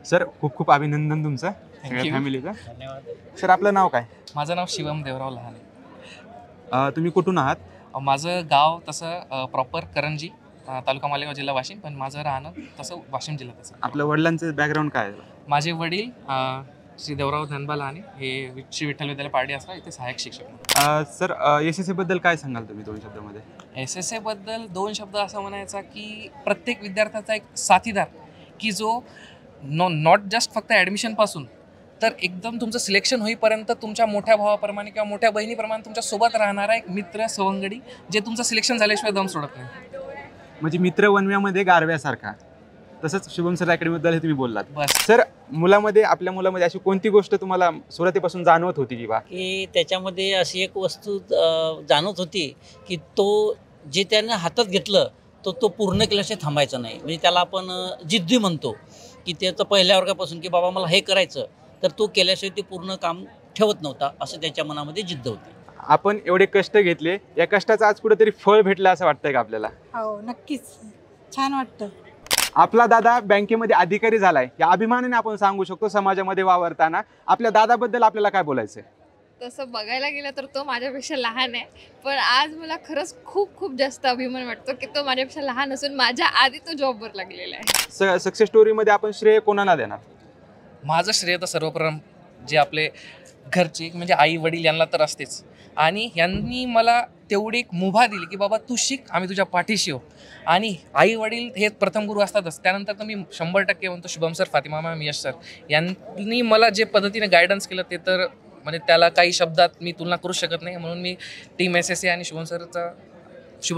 Sir खूप खूप अभिनंदन तुमचं सगळ्या फॅमिलीचं. धन्यवाद. सर आपलं नाव काय? माझं नाव शिवम देवराव लहाने. तुम्ही कुठून आहात? माझं गाव तसं प्रॉपर करंजी, तालुका मालेगाव, जिल्हा वाशिम, पण माझं राहणं तसं वाशिम जिल्ह्यात. आपल्या वडिलांचं बॅकग्राऊंड काय आहे? माझे वडील श्री देवराव धनबा लहाने हे श्री विठ्ठल विद्यालय पारडी असतात, इथे सहाय्यक शिक्षक. सर SSA बद्दल काय सांगाल तुम्ही 2 शब्दामध्ये? SSA बद्दल 2 शब्द असं म्हणायचा की प्रत्येक विद्यार्थ्याचा एक साथीदार, की जो नॉट जस्ट फक्त ॲडमिशनपासून तर एकदम तुमचं सिलेक्शन होईपर्यंत तुमच्या मोठ्या भावाप्रमाणे किंवा मोठ्या बहिणीप्रमाणे तुमच्या सोबत राहणारा एक मित्र सवंगडी, जे तुमचं सिलेक्शन झाल्याशिवाय दम सोडत नाही. म्हणजे मित्र वनव्यामध्ये गारव्यासारखा, तसंच शुभम सर अकॅडमीबद्दल तुम्ही बोललात. बस. सर आपल्या मुलामध्ये अशी कोणती गोष्ट तुम्हाला सुरुवातीपासून जाणवत होती की त्याच्यामध्ये अशी एक वस्तू जाणवत होती की तो जे त्यानं हातात घेतलं तो पूर्ण केल्याशिवाय थांबायचा नाही. म्हणजे त्याला आपण जिद्दी म्हणतो की त्याचं पहिल्या वर्गापासून की बाबा मला हे करायचं, तर तो केल्याशिवाय ते पूर्ण काम ठेवत नव्हता, असं त्याच्या मनामध्ये जिद्द होती. आपण एवढे कष्ट घेतले, या कष्टाचं आज कुठेतरी फळ भेटलं असं वाटतंय का आपल्याला? हो नक्कीच, छान वाटतं. आपला दादा बँकेमध्ये अधिकारी झालाय, या अभिमानाने आपण सांगू शकतो समाजामध्ये वावरताना. आपल्या दादाबद्दल आपल्याला काय बोलायचंय? तसं बघायला गेलं तर तो माझ्यापेक्षा लहान आहे, पण आज मला खरंच खूप खूप जास्त अभिमान वाटतो की तो माझ्यापेक्षा लहान असून माझ्या आधी तो जॉबवर लागलेला आहे. सक्सेस स्टोरीमध्ये आपण श्रेय कोणाला देणार? माझं श्रेय तर सर्वप्रथम जे आपले घरचे म्हणजे आई वडील यांना तर असतेच, आणि यांनी मला तेवढी एक मुभा दिली की बाबा तू शिक, आम्ही तुझ्या पाठीशी हो. आणि आई वडील हे प्रथम गुरु असतातच. त्यानंतर तर मी 100% म्हणतो शुभम सर, फातिमा मॅम, यश सर यांनी मला जे पद्धतीने गायडन्स केलं ते तर म्हणजे त्याला काही शब्दात मी तुलना करू शकत नाही. म्हणून मी टीम SSA आणि शुभम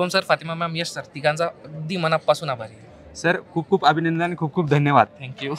सर, फातिमा मॅम, यश सर तिघांचा अगदी मनापासून आभारी आहे. सर खूप खूप अभिनंदन, खूप खूप धन्यवाद. थँक्यू.